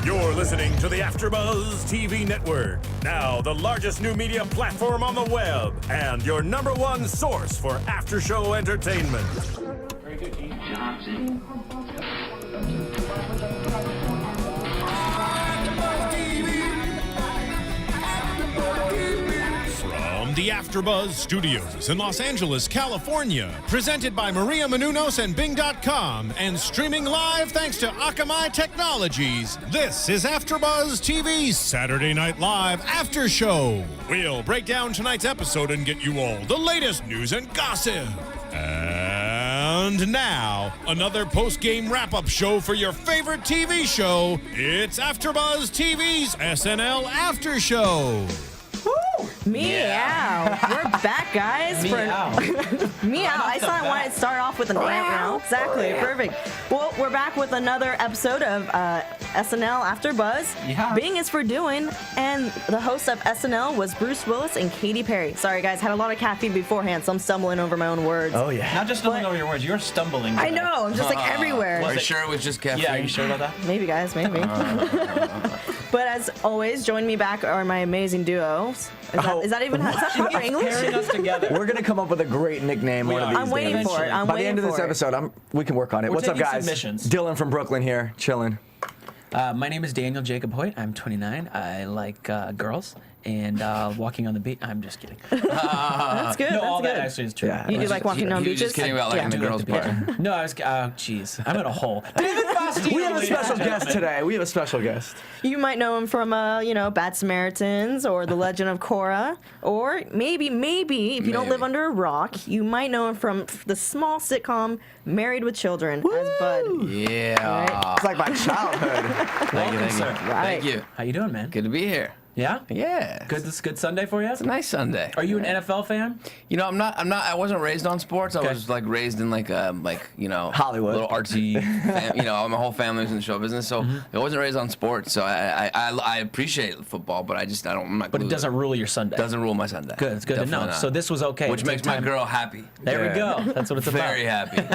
You're listening to the AFTERBUZZ TV Network, now the largest new media platform on the web, and your #1 source for after-show entertainment. Very good, Keith. From the AFTERBUZZ Studios in Los Angeles, California, presented by Maria Menounos and Bing.com, and streaming live thanks to Akamai Technologies, this is AFTERBUZZ TV Saturday Night Live After Show. We'll break down tonight's episode and get you all the latest news and gossip. And now, another post-game wrap-up show for your favorite TV show. It's AFTERBUZZ TV's SNL After Show. Meow. We're back, guys. Meow. Meow. I saw I wanted to start off with a meow. Exactly. Perfect. Well, we're back with another episode of SNL AfterBuzz. Yeah. Bing is for doing, and the host of SNL was Bruce Willis and Katy Perry. Sorry, guys. Had a lot of caffeine beforehand, so I'm stumbling over my own words. Oh, yeah. Not just stumbling over your words, you're stumbling. I know. I'm just like everywhere. Are you sure it was just caffeine? Yeah, are you sure about that? Maybe, guys. Maybe. But as always, join me back are my amazing duos. Is that even is that proper English? Pairing us together. We're gonna come up with a great nickname one of these I'm waiting days. for it. I'm By the waiting end of this for it. episode, we can work on it. We're What's up, taking guys? submissions. Dylan from Brooklyn here, chilling. My name is Daniel Jacob Hoyt. I'm 29. I like girls and walking on the beach. I'm just kidding. That's good. No, all That's that good. actually is true. Yeah. You do like walking on He was beaches? just kidding about liking the girls part. No, I was. Oh, jeez. I'm in a hole. David Faustino. We have a ladies special and guest gentlemen. today. We have a special guest. You might know him from, Bad Samaritans or The Legend of Korra, or maybe if you don't live under a rock, you might know him from the small sitcom Married with Children as Bud. Yeah. It's like my childhood. Thank you, thank you. Right. Thank you. How you doing, man? Good to be here. Yeah. Yeah. Good. This is a good Sunday for you. It's a nice Sunday. Are you an NFL fan? You know, I'm not. I wasn't raised on sports. Okay. I was like raised in Hollywood. little artsy. My whole family was in the show business, so I wasn't raised on sports. So I appreciate football, but I'm not. But it glued. doesn't rule your Sunday. Doesn't rule my Sunday. Good. It's good to Definitely know. not. So this was okay. Which to makes take my time. girl happy. There we Yeah. go. That's what it's about. Very happy. Good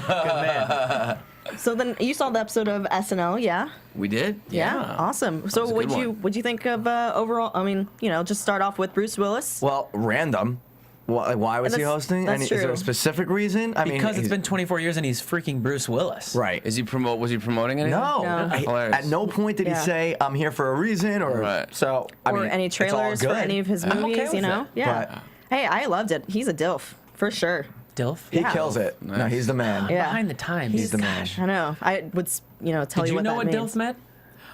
man. So then you saw the episode of SNL, yeah? We did. Yeah. Awesome. So was a good one. what'd you think of overall? I mean, just start off with Bruce Willis. Well, random. Why was he That's- hosting? that's Is there true. a specific reason? I mean, Because it's he's- been 24 years and he's freaking Bruce Willis. right. Was he promoting anything? No. No. Hilarious. At no point did he Yeah. say, "I'm here for a reason," or Right. so. I Or mean, any it's all trailers for good. any of his I'm movies, okay with it. Yeah. But- Hey, I loved it. He's a DILF, for sure. Dilf. He Yeah. kills it. No, Nice. he's the man. Yeah. Behind the times. He's the man. Gosh. I know. I would, tell Did you you what know that what means. Dilf meant?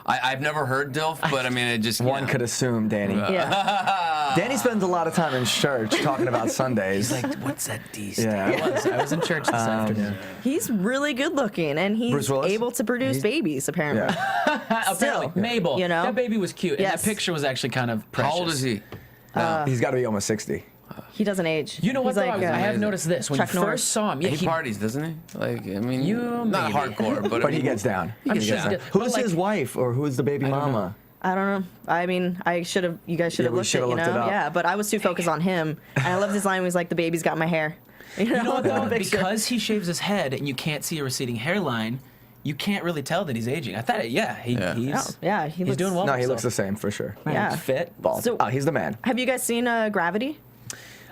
I've never heard DILF, but I mean, it just One could assume, Danny. Yeah. Danny spends a lot of time in church talking about Sundays. Like, what's that D Yeah. I was in church this afternoon. He's really good looking, and he's Bruce Willis? able to produce babies, apparently. Yeah. Still, Mabel, you know? that baby was cute, and Yes. that picture was actually kind of precious. How old is he? He's got to be almost 60. He doesn't age. You know what, He's though? like, I have amazing. noticed this. When Chuck you Norris. first saw him, yeah, He parties, doesn't he? Like, I mean, You not maybe. hardcore, but But he gets down. I'm He sure gets he down. does. But, Who's like- his wife, or who's the baby mama? I don't know. I mean, you guys should have we looked it, should've looked it up. Yeah, but I was too focused on him. And I loved his line. He was like, the baby's got my hair. You You know what, though? the picture. Because he shaves his head and you can't see a receding hairline, you can't really tell that he's aging. I thought, he's Yeah, he he's looks, doing well. No, for he looks the himself. same for sure. Yeah. He's fit. Bald. So- He's the man. Have you guys seen Gravity?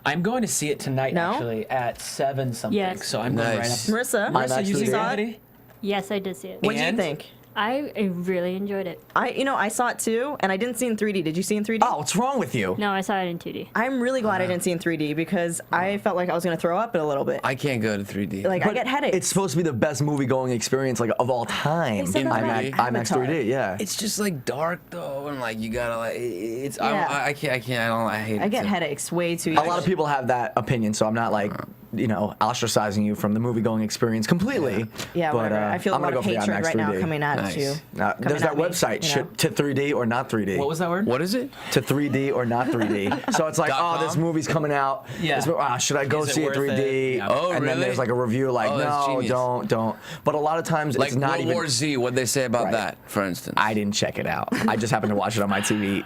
I'm going to see it tonight, No? actually, at 7 something. Yes. So I'm going right Nice. up. Marissa, Marissa, you see 3D. Gravity? Yes, I did see it. what do you And? think? I really enjoyed it. I saw it too, and I didn't see it in 3D. Did you see it in 3D? Oh, what's wrong with you? No, I saw it in 2D. I'm really glad I didn't see it in 3D because I felt like I was going to throw up a little bit. I can't go to 3D. Like, I get headaches. It's supposed to be the best movie going experience of all time. They said In that about 3D? IMAX Avatar. 3D, yeah. It's just like dark though, and like you gotta like it's. Yeah. I can't. I hate it. I get so. headaches way too A easily. lot of people have that opinion, so I'm not ostracizing you from the movie going experience completely. Yeah, but, whatever. I feel a I'm lot gonna of go for the hatred IMAX right now 3D. coming at Nice. you. There's coming that at me, website, you know? to 3D or not 3D. What was that word? What is it? To 3D or not 3D. So it's like, .com? this movie's coming out. Yeah. Should I go Is it see it worth 3D? it? Yeah. Oh, and then really? there's like a review like, Oh, that's no, genius. don't. But a lot of times Like it's not World even. War Z. What'd they say about Right. that, for instance? I didn't check it out. I just happened to watch it on my TV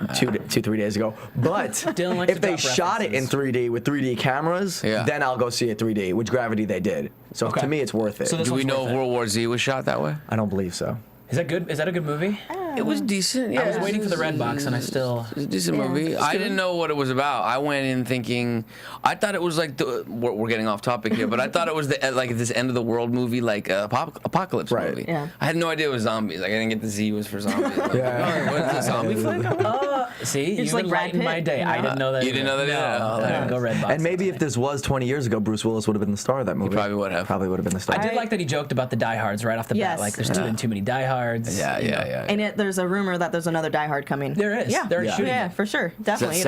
3 days ago. But Dylan likes if to they drop shot it in references. 3D with 3D cameras, Yeah. then I'll go see it 3D, which Gravity they did. So Okay. to me, it's worth it. So this Do we one's know worth if it. World War Z was shot that way? I don't believe so. Is that good? Is that a good movie? It was decent. Yeah, I was waiting for the red box, and I still. It was a decent movie. I didn't know what it was about. I went in thinking, I thought it was like we're getting off topic here, but I thought it was like this end of the world movie, like apocalypse movie. Yeah. I had no idea it was zombies. Like I didn't get the Z was for zombies. Like, Yeah. what is the zombie flick? See, It's you like Brad enlightened Pitt, my day. you know? I didn't know that. You didn't know that either? No, I didn't go red box. And maybe if this was 20 years ago, Bruce Willis would have been the star of that movie. probably would have. Probably would have been the star. I did like that he joked about the diehards right off the Yes. bat. Like, there's been too many diehards. Yeah, you know. yeah. And there's a rumor that there's another Die Hard coming. There is. Yeah. They're shooting Yeah, it. for sure. Is that Definitely. you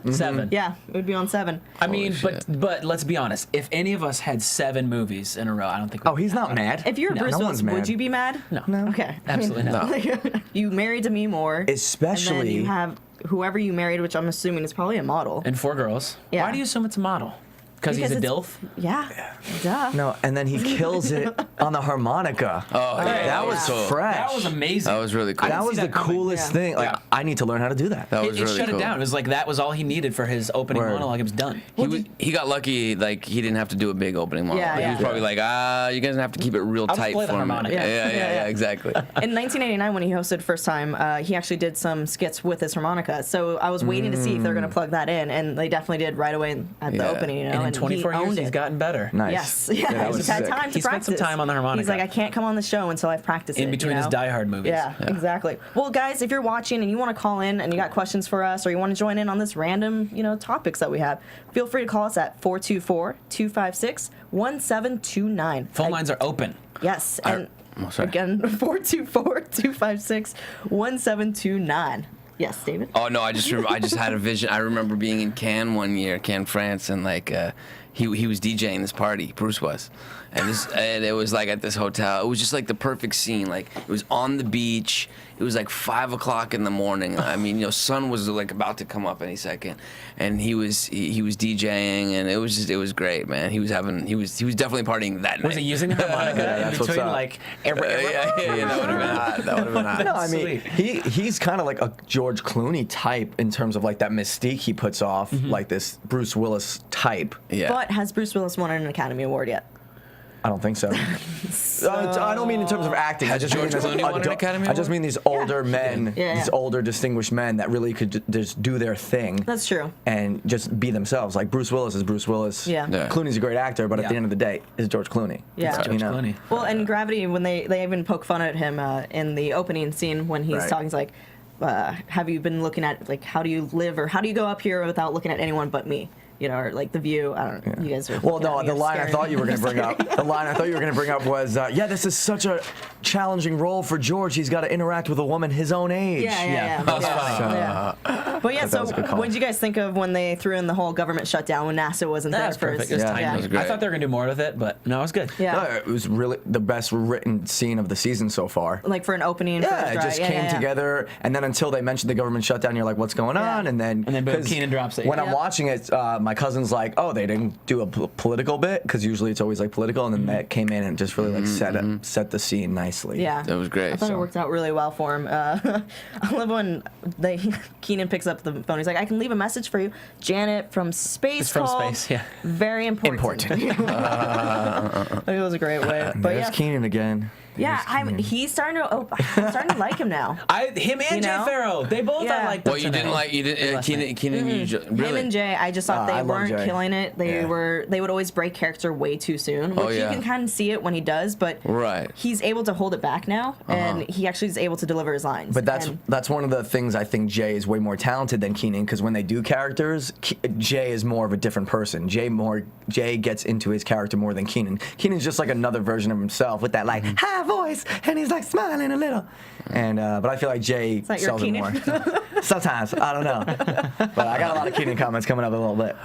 know? 7? 7. Yeah, it would be on 7. I mean, Holy but let's be honest. If any of us had 7 movies in a row, I don't think. Oh, he's not mad. If you're No. Bruce No Willis, one's mad. would you be mad? No. Okay. Absolutely not. You married Demi Moore. Especially- And then you have whoever you married, which I'm assuming is probably a model. And 4 girls. Yeah. Why do you assume it's a model? Because he's a it's- DILF? Yeah. Duh. No, and then he kills it on the harmonica. Oh, yeah. that was cool. fresh. That was amazing. That was really cool. That didn't was see the that coming. coolest Yeah. thing. Like, Yeah. I need to learn how to do that. That was It really shut cool. it down. It was like that was all he needed for his opening Word. monologue. It was done. He got lucky, like he didn't have to do a big opening monologue. Yeah, He yeah. was probably like, you guys have to keep it real I'll just tight play the for me. harmonica. Yeah, exactly. In 1989, when he hosted first time, he actually did some skits with his harmonica. So I was waiting to see if they're going to plug that in, and they definitely did right away at the Yeah. opening. You know, And in 24 he years, owned he's it. gotten better. Nice. Yes, yeah, that he's was had sick. time to He spent practice. some time on the harmonica. He's like, I can't come on the show until I've practiced In it, between you his know? Die Hard movies. Yeah, exactly. Well, guys, if you're watching and you want to call in and you got questions for us, or you want to join in on this random, topics that we have, feel free to call us at 424-256-1729. Phone lines are open. Yes, and sorry. again, 424-256-1729. Yes, David. Oh no, I just had a vision. I remember being in Cannes one year, Cannes, France, and like he was DJing this party, Bruce was, and it was like at this hotel. It was just like the perfect scene. Like it was on the beach. It was like 5 o'clock in the morning. I mean, sun was like about to come up any second, and he was DJing, and it was great, man. He was definitely partying that night. Was he using the harmonica in that's what's between, up. like, Yeah, that would have been hot. That would have been hot. No, I mean, Sweet. he's kind of like a George Clooney type in terms of like that mystique he puts off, like this Bruce Willis type. Yeah. But has Bruce Willis won an Academy Award yet? I don't think so. I don't mean in terms of acting. Has I just George mean Clooney won an Academy I just mean these older men, Yeah. these older distinguished men that really could just do their thing. That's true. And just be themselves. Like Bruce Willis is Bruce Willis. Yeah. Yeah. Clooney's a great actor, but at the Yeah. end of the day, is George Clooney. Yeah. It's, George Clooney. Well, and Gravity, when they even poke fun at him in the opening scene when he's Right. talking, he's like, have you been looking at, like, how do you live or how do you go up here without looking at anyone but me? Or like The View. I don't know. You guys are. Well, looking at no, me, the you're line I scaring thought me. you were going to bring up. The line I thought you were going to bring up was, this is such a challenging role for George. He's got to interact with a woman his own age. Yeah. That was funny. Yeah. But yeah, that so was a good call. what did you guys think of when they threw in the whole government shutdown when NASA wasn't That there was perfect. first? It was Yeah. timely. Yeah. It was great. I thought they were going to do more with it, but no, it was good. Yeah. No, it was really the best written scene of the season so far. Like for an opening. for Yeah, a it dry- just came together, and then until they mentioned the government shutdown, you're like, "What's going on?" And then boom, 'cause Keenan drops it. When I'm Yep. watching it, my cousin's like, "Oh, they didn't do a political bit because usually it's always like political," and then that came in and just really like set the scene nicely. Yeah. That was great. I thought it worked out really well for him. I love when Keenan picks up the phone. He's like, I can leave a message for you. Janet from space It's from called. space, yeah. Very important. It was a great way. But There's yeah, Keenan again. yeah, he's starting to. I'm starting to like him now. Him and You Jay know? Farrow, they both Yeah. I like. Well, you didn't like Keenan. Really? Him and Jay, I just thought I they love weren't Jay. killing it. They would always break character way too soon. Which yeah. you can kind of see it when he does, but Right. he's able to hold it back now, and he actually is able to deliver his lines. But And- that's one of the things I think Jay is way more talented than Keenan because when they do characters, Jay is more of a different person. Jay gets into his character more than Keenan. Keenan's just like another version of himself with that like high voice and he's like smiling a little. And but I feel like Jay that your sells it more. Sometimes I don't know, but I got a lot of Keenan comments coming up in a little bit.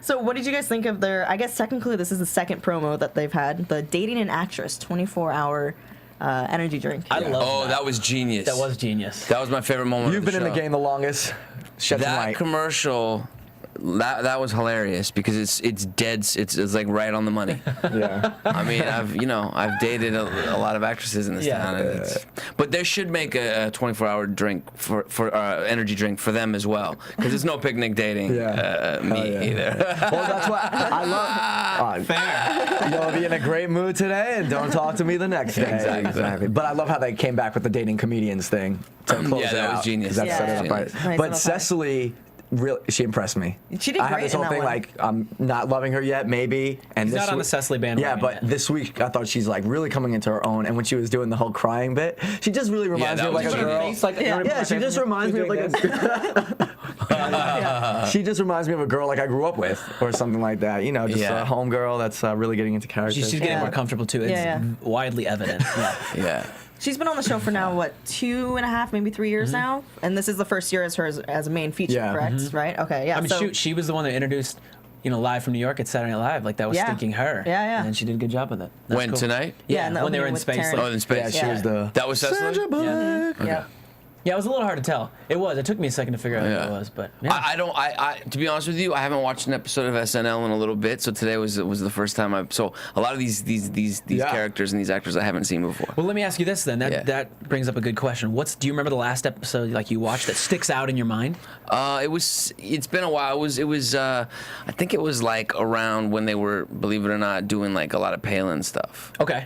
So what did you guys think of their, I guess technically this is the second promo that they've had, the Dating an Actress 24-hour energy drink. I love. Oh, that was genius. That was genius. That was my favorite moment. You've of been in the show. game the longest. Shed some That light. commercial that was hilarious because it's dead. It's like right on the money. Yeah. I mean, I've dated a lot of actresses in this town, and but they should make a 24-hour drink for energy drink for them as well, because there's no picnic dating me either. Well, that's why I love. Fair. You'll be in a great mood today, and don't talk to me the next day. Exactly. But I love how they came back with the dating comedians thing to close Yeah, it that was out, genius. 'cause that Yeah. set it up right. Nice But little touch. Cecily. Really, she impressed me. She did I have great this in whole that thing one. like I'm not loving her yet, maybe. And She's this not on the week- Cecily bandwagon Yeah, but yet. this week I thought she's like really coming into her own. And when she was doing the whole crying bit, she just really reminds me that of like was a girl. genius. Yeah, she just reminds me of like a. She just reminds me of a girl like I grew up with, or something like that. You know, just a homegirl that's really getting into character. She's getting Yeah. more comfortable too. It's Yeah. widely evident. Yeah. Yeah. She's been on the show for now, what, 2.5, maybe 3 years now? And this is the first year as her as a main feature, Yeah. correct? Right? Okay, yeah. I mean, so, shoot, she was the one that introduced, live from New York at Saturday Night Live. Like that was Yeah. thinking her. Yeah, yeah. And she did a good job with it. That's When cool. tonight? Yeah, in the when they were opening in with space. Taryn. Oh, in space. Yeah, she was the. That was Cecily. Sandra Bullock. Yeah. Yeah, it was a little hard to tell. It was. It took me a second to figure out who it was, but yeah. I don't. To be honest with you, I haven't watched an episode of SNL in a little bit. So today was the first time So a lot of these characters and these actors I haven't seen before. Well, let me ask you this then. That brings up a good question. Do you remember the last episode like you watched that sticks out in your mind? It's been a while. It was. I think it was like around when they were, believe it or not, doing like a lot of Palin stuff. Okay.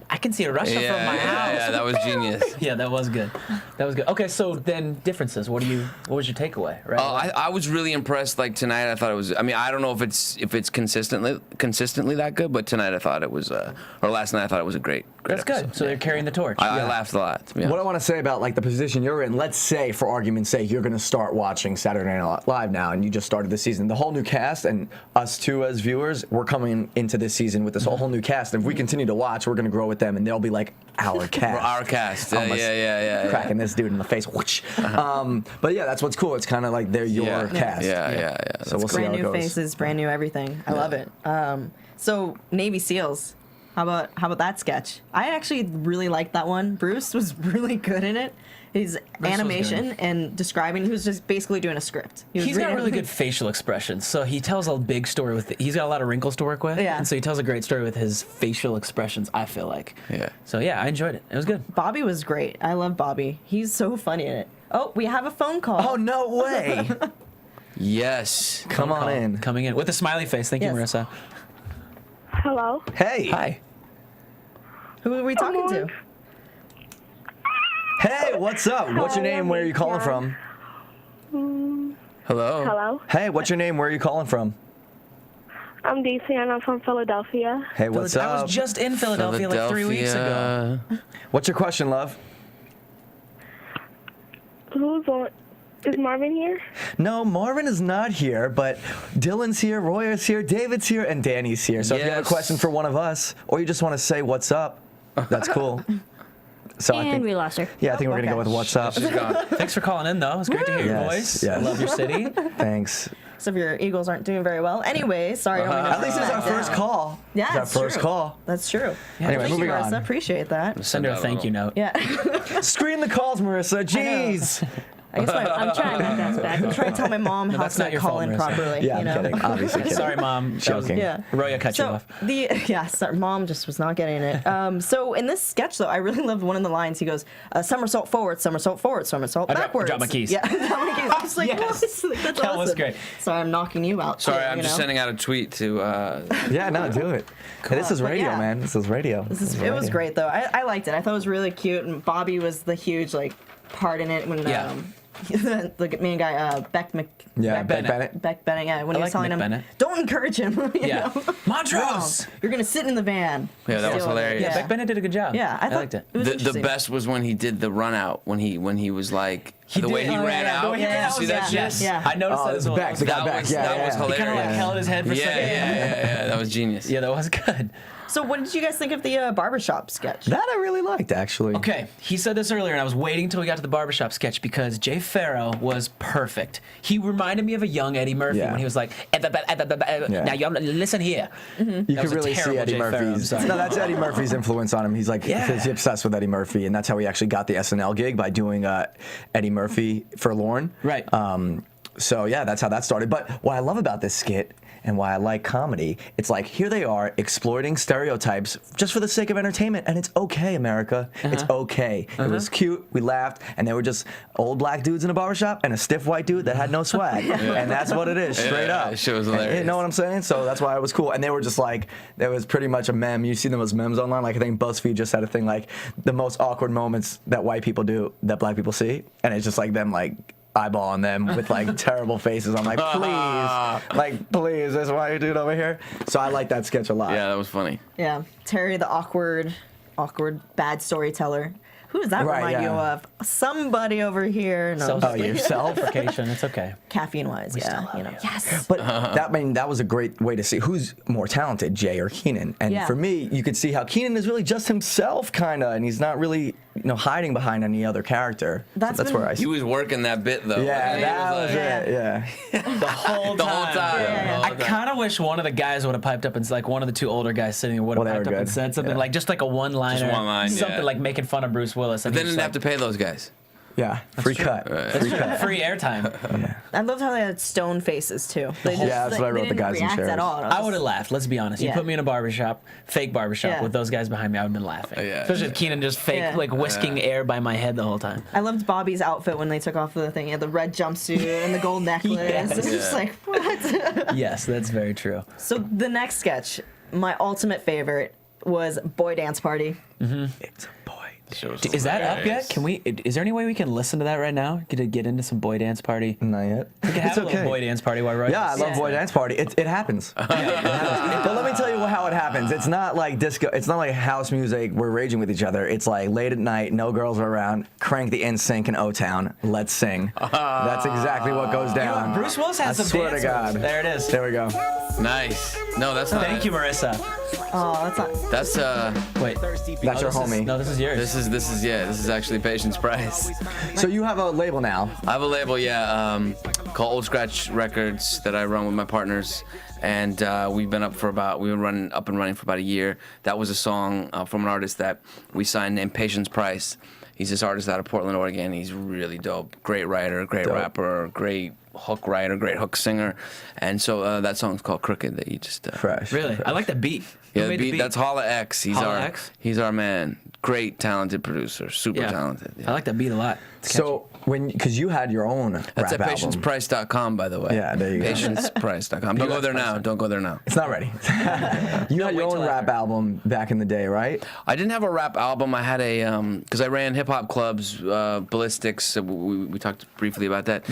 I can see a Russia from my house. Yeah, that was genius. Yeah, that was good. That was good. Okay, so then differences. What was your takeaway? Right. I was really impressed. Like tonight, I thought it was. I mean, I don't know if it's consistently that good, but tonight I thought it was. Or last night I thought it was a great That's episode. good. So they're carrying the torch. I laughed a lot. To be honest. What I want to say about like the position you're in, let's say for argument's sake, you're going to start watching Saturday Night Live now, and you just started the season. The whole new cast, and us too as viewers, we're coming into this season with this whole new cast. And if we continue to watch, we're going to grow with them, and they'll be like our cast. Our cast. Almost Yeah. cracking this dude in the face. Whoosh. But yeah, that's what's cool. It's kind of like they're your cast. Yeah. So we'll see brand how it new goes. faces, brand new everything. I love it. So Navy SEALs. How about that sketch? I actually really liked that one. Bruce was really good in it. His animation and describing, he was just basically doing a script. He's got really good facial expressions, so he tells a big story with. He's got a lot of wrinkles to work with, and so he tells a great story with his facial expressions. I feel like, So yeah, I enjoyed it. It was good. Bobby was great. I love Bobby. He's so funny in it. Oh, we have a phone call. Oh no way! Yes. Come on in. Coming in with a smiley face. Thank you, Marissa. Hello. Hey. Hi. Who are we talking to? Hey, what's up? What's your name? Where are you calling from? Hello. Hello. Hey, what's your name? Where are you calling from? I'm DC and I'm from Philadelphia. Hey, what's up? I was just in Philadelphia like 3 weeks ago. What's your question, love? Who's on? Is Marvin here? No, Marvin is not here, but Dylan's here, Roya's here, David's here, and Danny's here. So if you have a Yes. question for one of us, or you just want to say what's up, that's cool. So I And think we lost her. I think we're gonna go with what's up. She's gone. Thanks for calling in, though. It was great to hear your Yes, voice. yes. I love your city. Thanks. Some of your Eagles aren't doing very well. Anyway, sorry. I don't mean to At least bring it's our that first down. call. Yeah, It's our it's first true. call. That's true. Anyway, Thank you, moving Marissa. on. Appreciate that. Send her a thank you note. Yeah. Screen the calls, Marissa. Jeez. I guess I'm trying my best back. I'm trying to tell my mom how that's not to your call fault, in Marissa. properly. Yeah, you I'm know? kidding. Obviously kidding. Sorry, Mom. That was- Joking. Yeah. Roya cut you off. Sorry, mom just was not getting it. So in this sketch, though, I really loved one of the lines. He goes, somersault forward, somersault backwards. drop my keys. Yeah, drop my keys. I was like, Yes. what? Like, that's That was awesome. great. Sorry, I'm knocking you out. Sorry, too, I'm you just know? sending out a tweet to. Yeah, no, do it. Hey, this is But radio, yeah. man. This is radio. It was great, though. I liked it. I thought it was really cute, and Bobby was the huge part in it when the main guy Beck Bennett. Beck Bennett. Yeah, when he was like telling Mick him, Bennett. don't encourage him. you Yeah. know? Montrose! Wrong. You're gonna sit in the van. Yeah, that was Stealing it. hilarious. Yeah. Beck Bennett did a good job. Yeah, I liked it. was The interesting. best was when he did the run out when he was like the way did- he oh, ran yeah, out. the way he Did ran you out see was- that shit? yeah, yeah. I noticed Oh, that it's as well. Beck, the guy That back. was Yeah, that was yeah. hilarious. He kind of like held his head for a second. Yeah. That was genius. Yeah, that was good. So, what did you guys think of the barbershop sketch? That I really liked, actually. Okay, he said this earlier, and I was waiting until we got to the barbershop sketch because Jay Farrow was perfect. He reminded me of a young Eddie Murphy Yeah. when he was like, now you listen here. You That can was a really see terrible Eddie Jay Farrow, I'm Murphy's. sorry. No, that's Eddie Murphy's influence on him. He's like, Yeah. he's obsessed with Eddie Murphy, and that's how he actually got the SNL gig by doing Eddie Murphy for Lorne. Right. So yeah, that's how that started. But what I love about this skit and why I like comedy, it's like here they are exploiting stereotypes just for the sake of entertainment, and it's okay, America. It's okay. It was cute. We laughed, and they were just old black dudes in a barbershop and a stiff white dude that had no swag, and that's what it is, straight up. That shit was hilarious. You know what I'm saying? So that's why it was cool. And they were just like, there was pretty much a meme. You see them as memes online. Like I think BuzzFeed just had a thing like the most awkward moments that white people do that black people see, and it's just like them like eyeballing them with like terrible faces. I'm like, please, there's a white dude over here. So I like that sketch a lot. Yeah, that was funny. Yeah, Terry, the awkward bad storyteller. Who does that remind you of? Somebody over here. No. Oh, yourself? It's okay. Caffeine-wise, yeah. You know. Yes. But that was a great way to see who's more talented, Jay or Keenan. And for me, you could see how Keenan is really just himself, kind of, and he's not really, hiding behind any other character. That's where I see. He was working that bit though. Yeah, that was it. Yeah. The whole time. Yeah. I kind of wish one of the guys would have piped up and like one of the two older guys sitting there would have piped up and said something like just like a one-liner. Just one line, something like making fun of Bruce Willis. But then didn't have to pay those guys. Yeah, free cut. Free airtime. Yeah. I loved how they had stone faces too. That's what I wrote the guys in chairs. I would have laughed. Let's be honest. You put me in a barbershop, fake barbershop, with those guys behind me. I would have been laughing. Especially with Keenan just fake, like whisking air by my head the whole time. I loved Bobby's outfit when they took off the thing. He had the red jumpsuit and the gold necklace. It was just like, what? Yes, that's very true. So the next sketch, my ultimate favorite, was Boy Dance Party. It's a boy. Is that up yet? Can we? Is there any way we can listen to that right now? Get into some Boy Dance Party? Not yet. We can have a little Boy Dance Party while Yeah, I love Boy Dance Party. It happens. But let me tell you how it happens. It's not like disco. It's not like house music. We're raging with each other. It's like late at night, no girls are around. Crank the NSYNC in O-Town. Let's sing. That's exactly what goes down. Bruce Willis has some swear to God. There it is. There we go. Nice. No, that's not. Thank you, Marissa. Oh, that's not. That's Wait. That's your homie. No, this is yours. This is actually Patience Price. So you have a label now. I have a label, called Old Scratch Records that I run with my partners, and we've been up and running for about a year. That was a song from an artist that we signed named Patience Price. He's this artist out of Portland, Oregon. He's really dope. Great writer, great rapper, great hook writer, great hook singer. And so that song's called Crooked that you just... Fresh. Really? I like the beat. Yeah, the beat, that's Holla X. He's our man. Great, talented producer. Super talented. Yeah. I like that beat a lot. So because you had your own That's rap at patienceprice.com, by the way. Yeah, there you go. Patienceprice.com. Don't go there now. Don't go there now. It's not ready. You had your own rap album back in the day, right? I didn't have a rap album. I had a because I ran hip hop clubs, Ballistics. We talked briefly about that,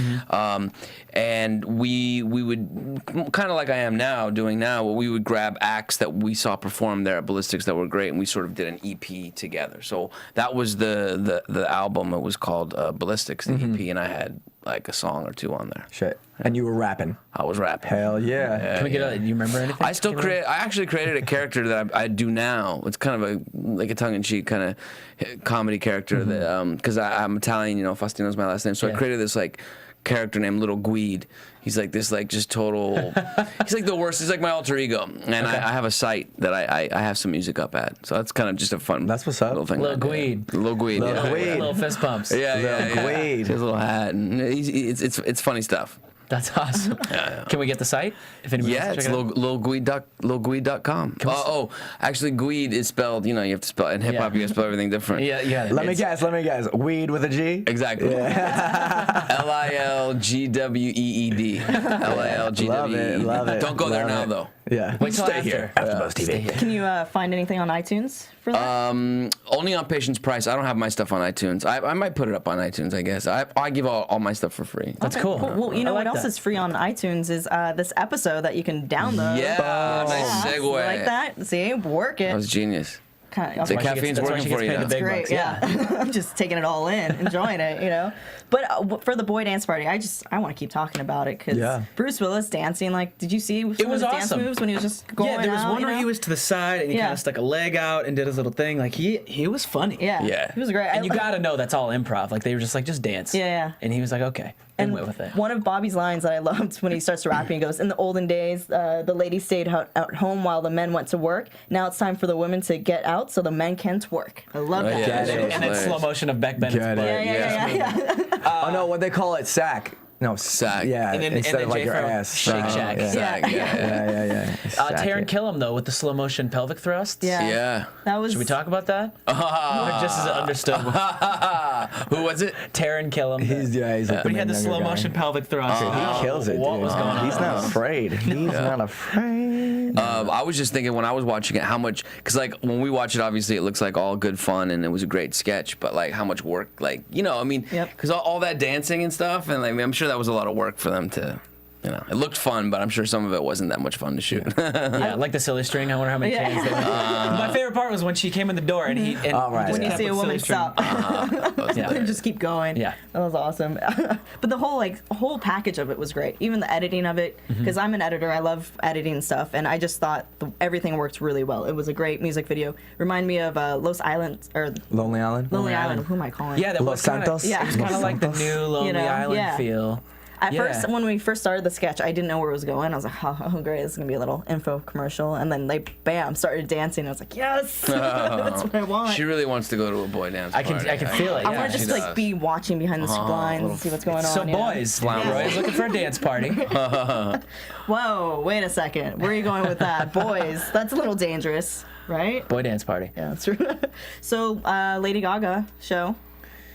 and we would kind of like I am now doing now. We would grab acts that we saw perform there at Ballistics that were great, and we sort of did an EP together. So that was the album. It was called Ballistics, the EP, and I had like a song or two on there. Shit. And you were rapping. I was rapping. Hell yeah. Can we get do you remember anything? I actually created a character that I do now. It's kind of like a tongue-in-cheek kind of comedy character that because I'm Italian, Faustino's my last name. So I created this like character named Little Guide. He's like this like just total he's like the worst. He's like my alter ego. And I have a site that I have some music up at. So that's kind of just a fun That's what's up. little thing. Little Guide. Little Guide. Little Guide. Little fist pumps. Yeah. Guide. His little hat and it's funny stuff. That's awesome. Can we get the site? If anybody wants to check it out? lilguide.com. Actually, Guide is spelled, you have to spell, in hip hop you have to spell everything different. Yeah. Let me guess. Weed with a G? Exactly. Lilgweed. Lilgweed. Love it. Don't go there now, though. Yeah. Wait till Stay here. AfterBuzz TV. Can you find anything on iTunes for that? Only on Patience Price. I don't have my stuff on iTunes. I might put it up on iTunes, I guess. I give all my stuff for free. That's cool. Well, you know I what like else that. is free on iTunes is this episode that you can download. Yeah, nice segue. You like that? See, work it. That was genius. Kind The caffeine's working for you now. big Great, bucks. yeah. I'm just taking it all in, enjoying it, But for the Boy Dance Party, I want to keep talking about it because Bruce Willis dancing. Like, did you see some of his dance moves when he was just going Yeah, there was out, one where he was to the side and he kind of stuck a leg out and did his little thing. Like he was funny. Yeah, he was great. And you gotta know that's all improv. Like they were just like, just dance. Yeah. And he was like, okay, and went with it. One of Bobby's lines that I loved when he starts rapping, he goes, "In the olden days, the ladies stayed at home while the men went to work. Now it's time for the women to get out so the men can twerk." I love that. Yeah, And then slow motion of Beck Bennett's Get butt. it. Yeah. Oh no, what they call it, sack. No, Sack. Yeah, And then instead of like Jay your from ass. Shake Shack. Yeah. Sack, yeah. Taron Killam though with the slow motion pelvic thrusts. Yeah. That was. Should we talk about that? Or just as understood. Who was it? Taron Killam. He's like But he had the slow motion pelvic thrust. He kills it, dude. What was going on? He's not afraid. He's not afraid. I was just thinking when I was watching it, how much, because like when we watch it, obviously it looks like all good fun and it was a great sketch, but like how much work, like, you know, I mean, because all that dancing and stuff, and like, I'm sure that was a lot of work for them to, you know, it looked fun, but I'm sure some of it wasn't that much fun to shoot. Yeah, like the silly string. I wonder how many chains they went through. My favorite part was when she came in the door and he. And When you see a woman stop. Yeah. Just keep going. Yeah. That was awesome. But the whole package of it was great. Even the editing of it, because I'm an editor. I love editing stuff, and I just thought everything worked really well. It was a great music video. Remind me of Los Islands or Lonely Island. Lonely Island. Who am I calling? Yeah, that Los was kinda, Santos? Yeah, it was kind of like the new Lonely Island feel. At first, when we first started the sketch, I didn't know where it was going. I was like, oh great, this is going to be a little info commercial. And then they, bam, started dancing. I was like, yes, that's what I want. She really wants to go to a boy dance party. I can feel it. I Yeah. want to just like be watching behind the blinds and see what's going on. So you know? boys, Roy's looking for a dance party. Whoa, wait a second. Where are you going with that? Boys, that's a little dangerous, right? Boy dance party. Yeah, that's true. So, Lady Gaga show.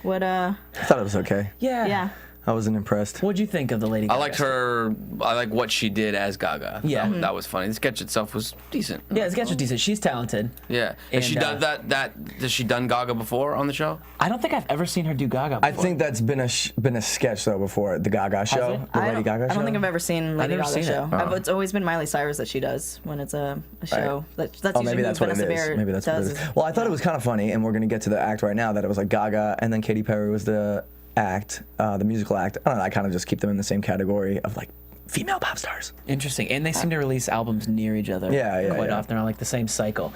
What, I thought it was okay. yeah. I wasn't impressed. What'd you think of the Lady Gaga? I liked her. I like what she did as Gaga. Yeah. that was funny. The sketch itself was decent. Yeah, the sketch was decent. She's talented. Yeah. And, Has she done has she done Gaga before on the show? I don't think I've ever seen her do Gaga before. I think that's been a sketch though before the Gaga show, it? the Lady Gaga show. I don't think I've ever seen Lady never Gaga seen show. it. It's always been Miley Cyrus that she does when it's a show. That's Oh, usually maybe that's what it Vanessa is. Bayer Maybe that's what it does. is. Well, I thought it was kind of funny, and we're gonna get to the act right now. That it was like Gaga, and then Katy Perry was the act, the musical act. I don't know. I kind of just keep them in the same category of like female pop stars. Interesting. And they seem to release albums near each other quite often. They're on like the same cycle.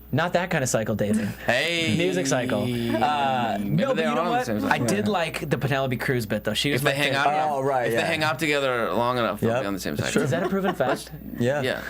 Not that kind of cycle, David. Hey. Music cycle. No, but you know what? I did like the Penelope Cruz bit though. She was If they hang out, right, if they hang out together long enough, they'll be on the same side. Is that a proven fact? Yeah.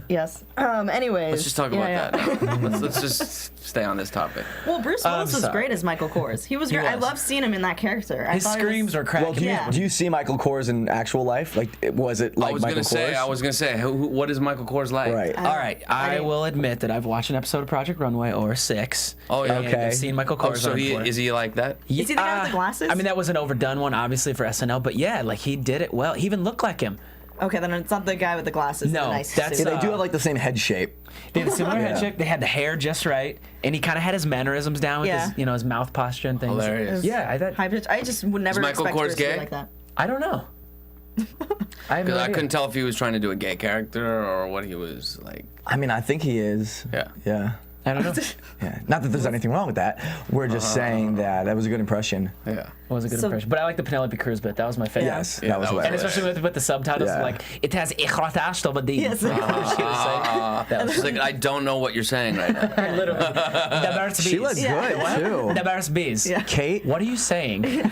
Yes. Anyways. Let's just talk about that. Let's just stay on this topic. Well, Bruce Willis was great as Michael Kors. He was great. I love seeing him in that character. His screams are cracking. Well, do you see Michael Kors in actual life? Like, was it like Michael Kors? I was gonna say, what is Michael Kors like? Right. All right, I will admit that I've watched an episode of Project Runway or 6. Oh yeah. Okay. I've seen Michael Kors. So is he like that? Is he the guy with the glasses? I mean, that was an overdone one, obviously for SNL, but yeah, like he did it well. He even looked like him. Okay, then it's not the guy with the glasses. No, the nice that's suit. They do have like the same head shape. They had a similar head shape. They had the hair just right, and he kind of had his mannerisms down with his, his mouth posture and things. Hilarious. Yeah, high pitch. I just would never Michael expect Kors Bruce to be gay? like that. I don't know. Because I couldn't tell if he was trying to do a gay character or what he was like. I mean, I think he is. Yeah. I don't know. Yeah. Not that there's anything wrong with that. We're just saying that was a good impression. Yeah. It was a good impression. But I like the Penelope Cruz bit. That was my favorite. Yes. That was hilarious. And especially with the subtitles, like, it has Yes. She's like, I don't know what you're saying right now. Literally. The Burst She looked good, too. The Burst Bees. Yeah. Kate? What are you saying? It's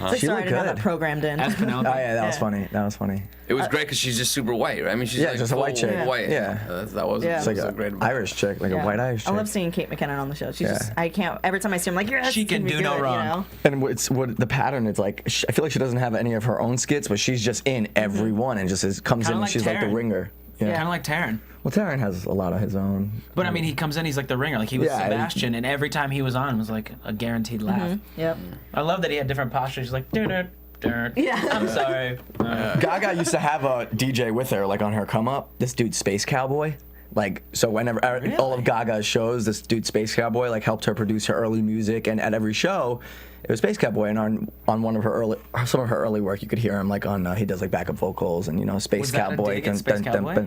like, She sorry, I looked didn't know that good. programmed in. As Penelope. Oh, yeah, that was funny. That was funny. It was great because she's just super white, right? I mean, she's like just a white full chick. White. Yeah. That was Yeah. It's like so an great. Irish chick, like a white Irish chick. I love seeing Kate McKinnon on the show. She's Yeah. just, I can't, every time I see her, I'm like, yes, She it's gonna can be do no good, wrong. You know? And what the pattern is like, I feel like she doesn't have any of her own skits, but she's just in every one and just comes Kinda in and like she's like the Taryn. ringer. Yeah. Kind of like Taron. Well, Taryn has a lot of his own. But I mean, he comes in, he's like the ringer. Like he was Yeah, Sebastian, and every time he was on, it was like a guaranteed laugh. Yep. I love that he had different postures. He's like, dirt. Yeah. I'm sorry. Gaga used to have a DJ with her, like on her come up. This dude, Space Cowboy. Like, so whenever all of Gaga's shows, this dude, Space Cowboy, like helped her produce her early music, and at every show, it was Space Cowboy. And on one of her some of her early work, you could hear him like on he does like backup vocals and Space Was that a Cowboy. dig at Space Cowboy?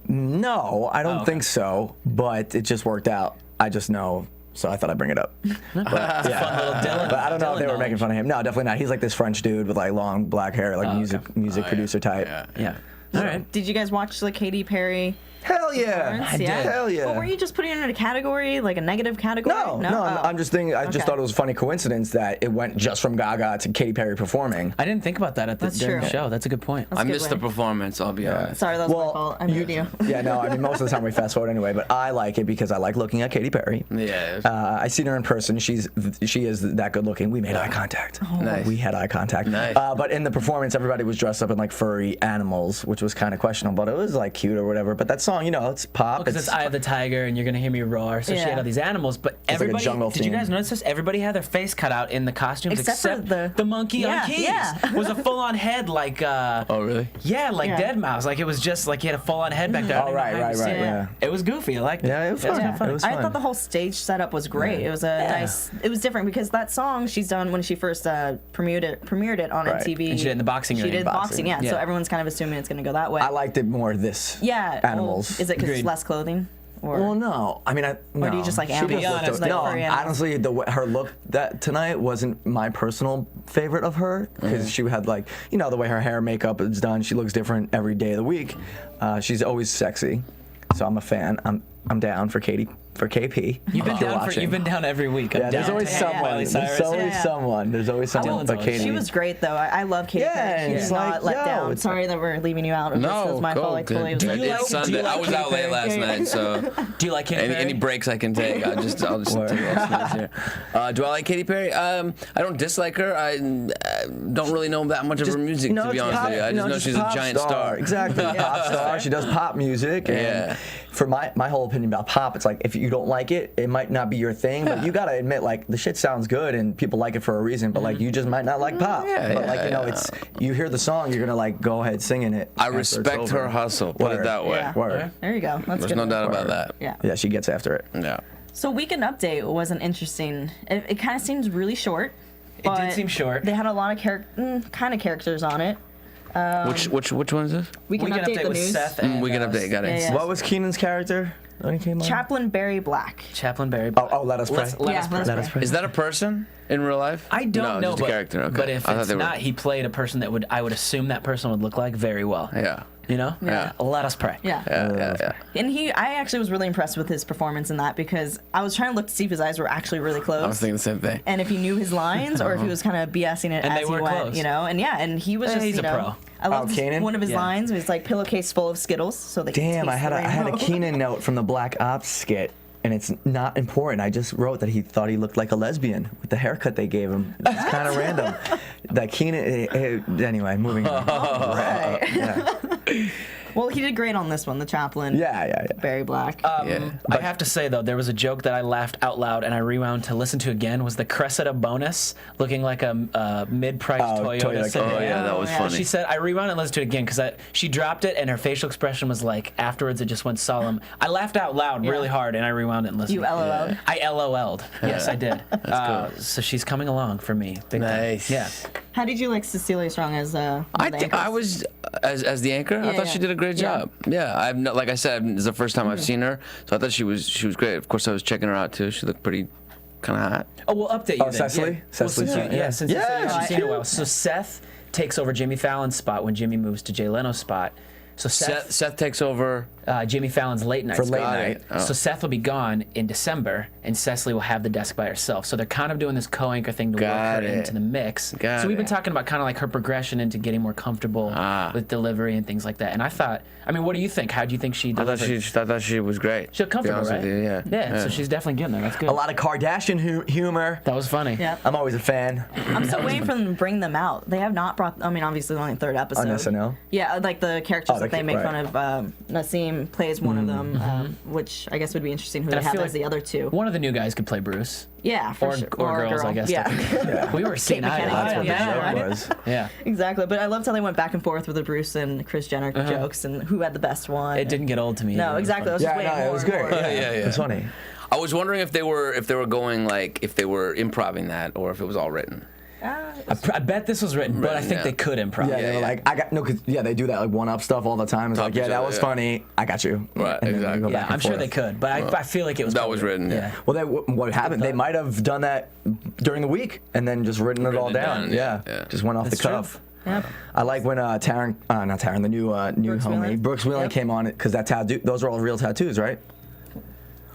No, I don't okay. think so. But it just worked out. I just know. So I thought I'd bring it up. But, yeah. Fun little Dylan. But I don't know if they were Dylan making fun of him. No, definitely not. He's like this French dude with like long black hair, like music producer type. Yeah. All right. Did you guys watch the Katy Perry Hell yeah. Performance, I did. Hell yeah. But were you just putting it in a category, like a negative category? No, Oh. I'm just thinking. I just Okay. thought it was a funny coincidence that it went just from Gaga to Katy Perry performing. I didn't think about that That's during the true. show. That's a good point. That's I a good missed the way. performance. I'll be honest. Sorry, that was my fault. I made you. Yeah, no, I mean, most of the time we fast forward anyway, but I like it because I like looking at Katy Perry. Yeah. I seen her in person. She is that good looking. We made eye contact. Nice. We had eye contact. Nice. But in the performance, everybody was dressed up in like furry animals, which was kind of questionable, but it was like cute or whatever. But that song, it's pop. Because it's Eye of the Tiger, and you're gonna hear me roar. So she Yeah. had all these animals, but like a everybody. jungle Did you theme. guys notice this? Everybody had their face cut out in the costumes, Except for the- monkey Yeah, on keys. yeah. Was a full-on head like. Oh really? Yeah, like Yeah. Dead Mouse. Like it was just like he had a full-on head back there. I Oh, didn't know right, how to see right, it. yeah. It was goofy. I liked it. Yeah, it was It fun. kinda It was I fun. thought the whole stage setup was great. It was a nice. It was different because that song she's done when she first premiered it on Right. MTV. And she did it in the boxing She ring. did boxing, yeah. So Yeah. everyone's kind of assuming it's going to go that way. I liked it more this. yeah. Animals. Well, is it because it's Agreed. less clothing? Or Well, no. I mean, no. Or do you just like She animals? just honest, looked- like no, furry animals? honestly, her look that tonight wasn't my personal favorite of her because she had like, the way her hair, makeup is done. She looks different every day of the week. She's always sexy, so I'm a fan. I'm down for KP. You've been down every week. Yeah, I'm there's down always to hang someone. Miley There's Cyrus. always Yeah. someone. There's always someone. But Katy. She was great though. I love Katy Yeah, Perry. and She it's did not like, let yo, down. it's- Sorry that we're leaving you out. This was my fault. I totally was like, It's Sunday. I was out late last night, so Do you like Katy Perry? any breaks I can take, I'll just take a little snooze here. Do I like Katy Perry? I don't dislike her. I don't really know that much of her music, to be honest with you. I just know she's a giant star. Exactly, pop star. She does pop music. And Yeah. for my whole opinion about pop, it's like if you don't like it, it might not be your thing, but you gotta admit, like, the shit sounds good and people like it for a reason, but like you just might not like pop. But like it's you hear the song, you're gonna like go ahead singing it. I after it's respect over. her hustle. Put it Word. that way. Yeah. Word. There you go. That's There's good. no doubt about that. Yeah. Yeah, she gets after it. Yeah. So Weekend Update was an interesting. It kind of seems really short. It did but seem short. They had a lot of kind of characters on it. Which one is this? Weekend Update the with news. Seth and We can update. Got it. Yeah, yeah. What was Keenan's character when he came on? Chaplain Barry Black. Chaplain Barry. Oh, let us pray. Let Yeah, us pray. let us pray. Is that a person in real life? I don't no, know, just but, a character. Okay. but if I thought it's they were- not, he played a person that I would assume that person would look like very well. Yeah. You know? Yeah. Let us pray. Yeah. Yeah. And I actually was really impressed with his performance in that because I was trying to look to see if his eyes were actually really closed. I was thinking the same thing. And if he knew his lines or if he was kind of BSing it And as they he were went, close. and he was Yeah, just, he's a pro. I love Kanan? one of his Yeah. lines was like pillowcase full of Skittles so they Damn, can I had a taste the Keenan note from the Black Ops skit, and it's not important. I just wrote that he thought he looked like a lesbian with the haircut they gave him. It's kind of random. That Keenan. Anyway, moving on. Right. Yeah. Well, he did great on this one, the chaplain. Yeah. Barry Black. Yeah. I have to say though, there was a joke that I laughed out loud and I rewound to listen to again. Was the Cressida bonus looking like a mid-priced Toyota Toyota. sedan? Oh yeah, that was yeah. funny. She said, I rewound and listened to it again because she dropped it and her facial expression was like, afterwards it just went solemn. I laughed out loud really hard and I rewound it and listened. You LOL'd? I LOL'd. Yes, I did. That's cool. So she's coming along for me. Big time. Nice. Yeah. How did you like Cecilia Strong as one I of the think I anchors? was as the anchor. I Yeah, thought yeah. she did a great Yeah. job. Yeah, I've not, like I said, it's the first time I've seen her, so I thought she was great. Of course, I was checking her out too. She looked pretty kind of hot. Oh, we'll update you then. Cecily? Yeah. Cecily's Well, on, since, yeah. since Yeah, you've she's seen her well. So Seth takes over Jimmy Fallon's spot when Jimmy moves to Jay Leno's spot. So Seth takes over. Jimmy Fallon's late night For spot. late night. Oh. So Seth will be gone in December, and Cecily will have the desk by herself. So they're kind of doing this co-anchor thing to Got work her it. into the mix. Got so we've been it. talking about kind of like her progression into getting more comfortable with delivery and things like that. And I thought, I mean, what do you think? How do you think she I delivered? thought she was great. She looked to be comfortable, honest right? with you, yeah. So she's definitely getting there. That's good. A lot of Kardashian humor. That was funny. Yeah. I'm always a fan. I'm still waiting for them to bring them out. They have not brought. I mean, obviously, only the third episode. On SNL? Yeah, like the characters Oh, that they make right. fun of. Nassim plays one of them, which I guess would be interesting. Who And they I have feel as like the other two? One of the new guys could play Bruce. Yeah, for Or, sure. or a girls, girl. I guess. Yeah, technically. We were seeing eye to McKenna. eye That's on what that Yeah, the show. right. joke was. Yeah. exactly. But I loved how they went back and forth with the Bruce and Kris Jenner jokes and who had the best one. It didn't get old to me. No, It was exactly. I was funny. just Yeah, waiting no, it more was and great. more. Yeah, it's funny. I was wondering if they were going like if they were improvising that or if it was all written. I bet this was written, but I think yeah. they could improv. Yeah, they were like, I got no, cause they do that like one-up stuff all the time. It's Top like, yeah, each that other, was yeah. funny. I got you. Right, And then you exactly. go Yeah, back and I'm sure forth. they could, but I feel like it was That probably was written, yeah. Well, what happened? They might have done that during the week and then just written it all Written it down. down, yeah. Just went off That's the true. cuff. Yep. I like when the new Brooks homie, Wheelan. Brooks Wheelan Yep. came on it because that tattoo, those are all real tattoos, right?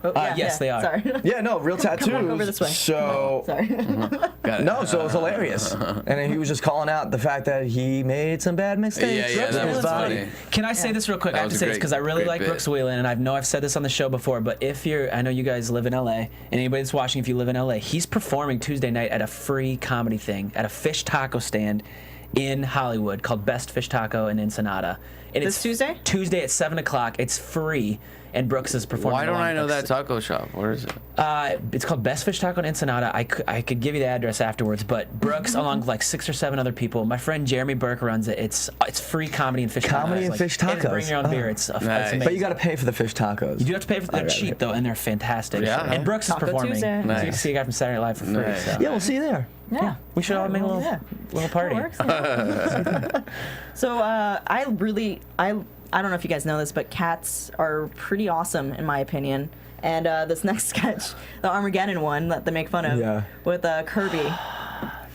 Oh, yes, they are. Sorry. Yeah, no, real tattoos. Come on over this way. So, Sorry. Got it. no, so it was hilarious. And then he was just calling out the fact that he made some bad mistakes. Yeah, in that his was body. funny. Can I say this real quick? That I have to was a say this great- because I really great like bit. Brooks Wheelan, and I know I've said this on the show before, but I know you guys live in LA, and anybody that's watching, if you live in LA, he's performing Tuesday night at a free comedy thing at a fish taco stand in Hollywood called Best Fish Taco in Ensenada. And This Tuesday? Tuesday at 7 o'clock. It's free, and Brooks is performing. Why don't along I know with that taco shop? Where is it? It's called Best Fish Taco in Ensenada. I could give you the address afterwards, but Brooks, along with like 6 or 7 other people, my friend Jeremy Burke runs it. It's free comedy and fish tacos. Comedy and fish and bring tacos. your own Oh. beer. It's Nice. amazing. But you got to pay for the fish tacos. You do have to pay for they're gotta cheap pay. though, and they're fantastic. Yeah. And Brooks is Taco performing. Tuesday. So you can Nice. see a guy from Saturday Night Live for free. Nice. So. Yeah, we'll see you there. Yeah. We should all make a little party. That works, yeah. So I don't know if you guys know this, but cats are pretty awesome in my opinion. And this next sketch, the Armageddon one that they make fun of, Yeah. with Kirby.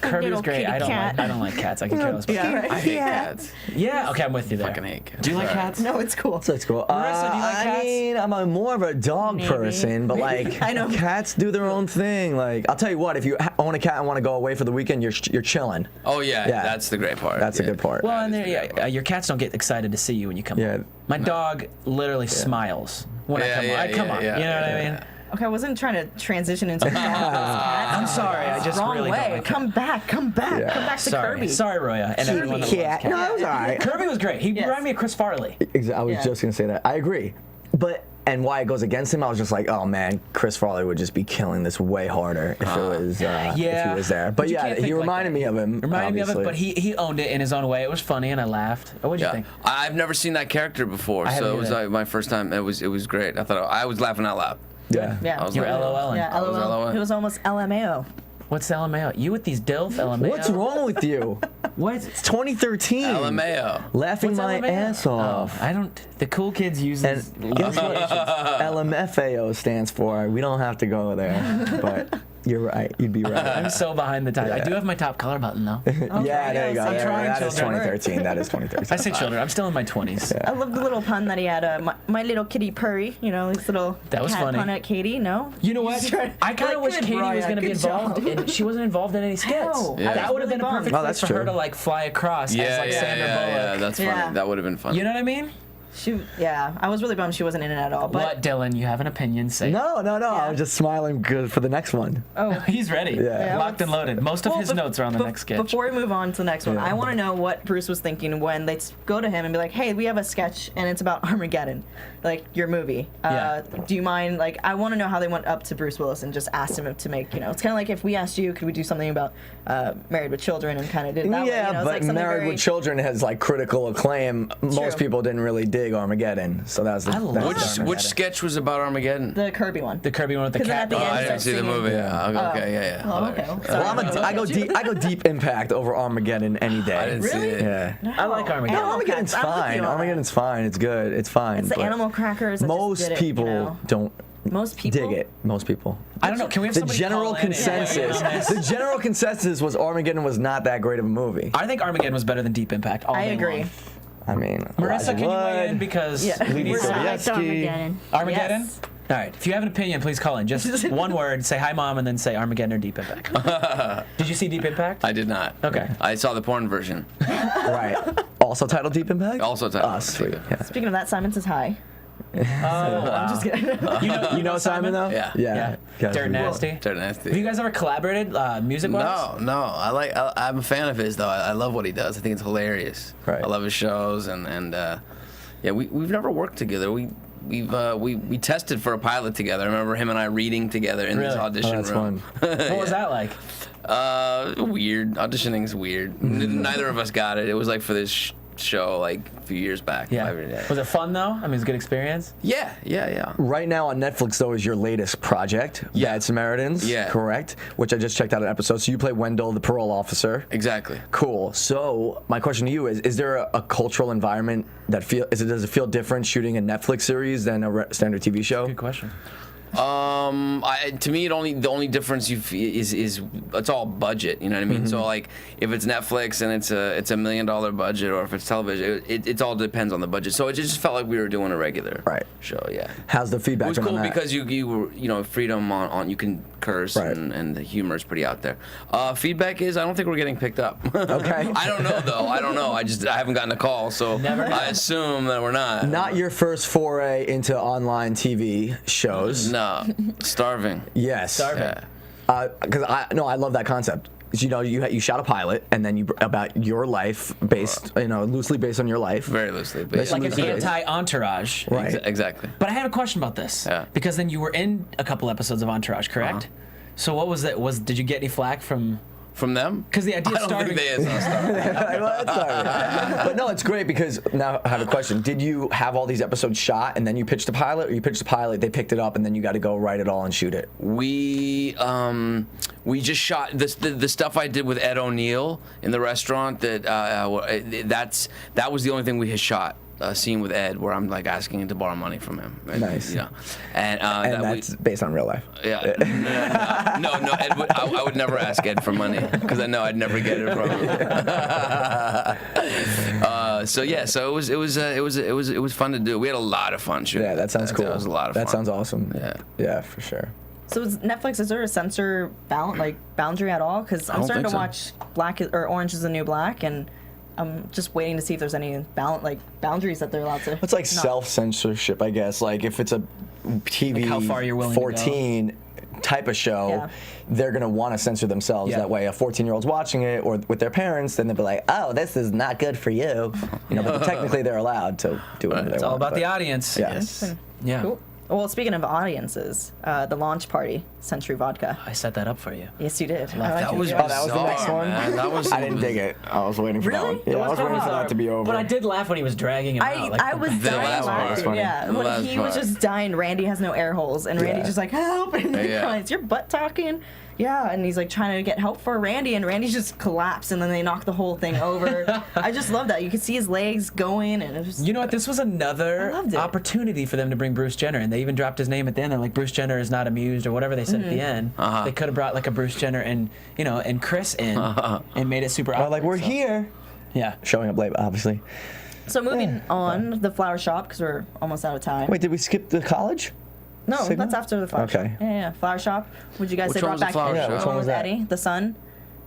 Kirby was Little great. kitty cat. I don't like cats. I can care less. Yeah, right. I hate cats. Yeah. Okay, I'm with you there. Fucking hate cats. Do you like Sorry. cats? No, it's cool. So it's cool. Marissa, do you like I cats? mean, I'm more of a dog Maybe. person, but like, I know. cats do their own thing. Like, I'll tell you what, if you own a cat and want to go away for the weekend, you're chilling. Oh yeah, Yeah. that's the great part. That's a Yeah. good part. Well, and That is there, very your cats don't get excited to see you when you come Yeah. home. My dog literally smiles when I Yeah, come yeah, on. I come yeah, on. yeah, You know what I yeah. mean? Okay, I wasn't trying to transition into I'm sorry. I just wrong really way. don't like Come back. Come back to Sorry. Kirby. Sorry, Roya. And everyone that loves Cat. cats. No, it was all right. Kirby was great. He Yes. reminded me of Chris Farley. I was Yeah. just gonna say that. I agree, and why it goes against him, I was just like, oh man, Chris Farley would just be killing this way harder if it was if he was there. But you yeah, can't he think like reminded that. me of him. Reminded me of it, obviously. but he owned it in his own way. It was funny, and I laughed. What'd you Yeah. think? I've never seen that character before, haven't so it was either. like my first time. It was great. I thought I was laughing out loud. Yeah. Yeah. I was You're like, LOLing. Yeah, I was LOL. LOL. It was almost LMAO. What's LMAO? You with these DILF LMAO? What's wrong with you? What? It's 2013. LMAO. Laughing What's my LMAO? ass off. Oh, I don't. The cool kids use And these guess what abbreviations. LMFAO stands for? We don't have to go there, but you're right. You'd be right. I'm so behind the times. I do have my top color button though. Yeah, there you go. I'm There- trying, that is children. 2013. That is 2013. I say children. I'm still in my 20s. I love the little pun that he had. My little Kitty Purry. You know, his little That was cat funny. pun at Katie. No. You know what? I kind of Like, wish good, Katie was Roya, going to be good involved, job. and she wasn't involved in any skits. How? Yeah. That would have been a Really perfect bummed. Oh, place that's for her true. to like fly across as Yeah, like yeah, Sandra yeah, Bullock. yeah. That's funny. Yeah. That would have been fun. You know what I mean? I was really bummed she wasn't in it at all. But What, Dylan? You have an opinion? Say. No. I was just smiling good for the next one. oh, He's ready. Yeah. Locked and loaded. Most of Well, his notes are on the next sketch. Before we move on to the next one, Yeah. I want to know what Bruce was thinking when they go to him and be like, "Hey, we have a sketch and it's about Armageddon, like your movie. Yeah. Do you mind? Like, I want to know how they went up to Bruce Willis and just asked him to make. You know, it's kind of like if we asked you, could we do something about Married with Children and kind of did it that way. Yeah, You know, it's but like something Married very- with Children has like critical acclaim. Most True. people didn't really dig Armageddon, so that's the. I love that's Which Armageddon. which sketch was about Armageddon? the Kirby one. The Kirby one with the 'Cause then cat. at the Oh, end, I he didn't starts see the singing. movie. Yeah. Okay, yeah. Oh, okay. Hilarious. Sorry. Well, I go deep impact over Armageddon any day. I didn't see Really? it. Yeah. I like Armageddon. Animal Armageddon's Cats, I'm with fine. you on that. Armageddon's fine. It's good. It's fine. It's the but animal crackers. that just Most did it, people you know? don't Most people dig it. Most people. I don't know. Can we have The somebody general call in and weigh in consensus. on this? The general consensus was Armageddon was not that great of a movie. I think Armageddon was better than Deep Impact. All I day agree. long. I mean, Marissa, can you weigh in because Yeah. we need Lisa some- I liked Sobieski. Armageddon. Armageddon? Yes. All right. If you have an opinion, please call in. Just one word. Say hi, mom, and then say Armageddon or Deep Impact. Did you see Deep Impact? I did not. Okay. I saw the porn version. Right. Also titled Deep Impact. Also titled. Ah, sweet. Yeah. Speaking of that, Simon says hi. I'm just kidding. You know Simon though? Yeah. Yeah. Yeah. Dirt Nasty. Dirt Have you nasty. guys ever collaborated music-wise? No. I'm a fan of his though. I love what he does. I think it's hilarious. Right. I love his shows and yeah. We've never worked together. We tested for a pilot together. I remember him and I reading together in this Really? audition Oh, that's room. fun. What was that like? Weird. Auditioning's weird. Neither of us got it. It was like for this show like a few years back. Yeah. 5 years back. Was it fun though? I mean, it was a good experience. Yeah. Right now on Netflix, though, is your latest project, Yeah. Bad Samaritans. Yeah. Correct. Which I just checked out an episode. So you play Wendell, the parole officer. Exactly. Cool. So my question to you is there a cultural environment that does it feel different shooting a Netflix series than a standard TV show? Good question. To me, the only difference is it's all budget. You know what I mean? So like, if it's Netflix and it's a $1 million budget, or if it's television, it all depends on the budget. So it just felt like we were doing a regular show. Yeah. How's the feedback? It was been cool on that? because you were freedom on you can curse and the humor is pretty out there. Feedback is I don't think we're getting picked up. Okay. I don't know though. I don't know. I haven't gotten a call, so I assume that we're not. Not your first foray into online TV shows. No, starving. Yes. Starving. Because I love that concept. You shot a pilot, and then about your life based, loosely based on your life. Very loosely It's based. like an Loosely based. anti-Entourage. Right. Exactly. But I have a question about this. Yeah. Because then you were in a couple episodes of Entourage, correct? So what was it? Did you get any flack from them? Because the idea of I don't starving. think they is starving. Well, that's starving. But no, it's great because now I have a question. Did you have all these episodes shot, and then you pitched the pilot, or you pitched the pilot, they picked it up, and then you got to go write it all and shoot it? We just shot the stuff I did with Ed O'Neill in the restaurant. That was the only thing we had shot. A scene with Ed where I'm like asking him to borrow money from him. Nice. And that's based on real life. Yeah. No. Ed I would never ask Ed for money because I know I'd never get it from him. So it was fun to do. We had a lot of fun shooting. Yeah, that sounds cool. It was a lot of fun. That sounds awesome. Yeah, for sure. So is Netflix, is there a censor boundary at all? Because I'm don't starting to think watch Orange is the New Black, and I'm just waiting to see if there's any boundaries that they're allowed to. It's like self-censorship, I guess. Like if it's a TV Like how far you're willing 14 type of show, they're going to want to censor themselves. That way a 14-year-old's watching it or with their parents, then they'll be like, oh, this is not good for you. But technically they're allowed to do whatever they want. It's all about the audience. Yes. Yeah. Cool. Well, speaking of audiences, the launch party, Century Vodka. I set that up for you. Yes, you did. That was that was the next one? Man. That was. I didn't dig it. I was waiting for that Really? one. Yeah, I was waiting for that to be over. But I did laugh when he was dragging him out. I was The dying last part was laughing. funny. Yeah, The when last he was part. just dying. Randy has no air holes, and Randy's just like, help! And then is your butt talking? Yeah, and he's like trying to get help for Randy, and Randy's just collapsed, and then they knock the whole thing over. I just love that. You could see his legs going, and it was. You know what? This was another I loved it. opportunity for them to bring Bruce Jenner, and they even dropped his name at the end. They're like, Bruce Jenner is not amused, or whatever they said at the end. They could have brought like a Bruce Jenner and and Chris in, and made it super. Like, awkward, we're so. here. Yeah. Showing up late, obviously. So moving on, the flower shop, because we're almost out of time. Wait, did we skip the college? No, Sigma? that's after the flower Okay. shop. Yeah, flower shop. Would you guys Which say one brought was the back flower Eddie? shop? Yeah, which one was that? Eddie, the son.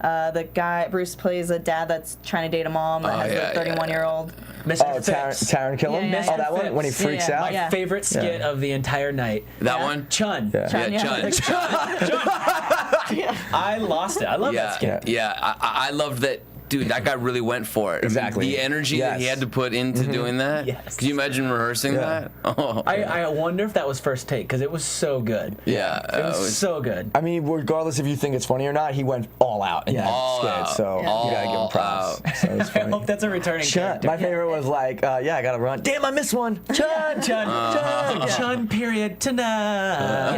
The guy, Bruce plays a dad that's trying to date a mom that has a 31-year-old. Mr. Oh, Taron Killam? Yeah, yeah, Oh, that one? When he Phipps. freaks Yeah, out? yeah. My favorite skit of the entire night. That one? Chun. Yeah. Chun, Yeah, Chun. I lost it. I love that skit. Yeah. I loved that. Dude, that guy really went for it. Exactly. The energy that he Yes. had to put into doing that. Yes. Could you imagine rehearsing that? Oh. I wonder if that was first take because it was so good. Yeah. It was so good. I mean, regardless if you think it's funny or not, he went all out in that All skit, out. so you gotta give him props. Out. So it's I funny. hope that's a returning Chun. character. My favorite was like, I gotta run. Damn, I missed one. Chun, Chun. Chun period tonight.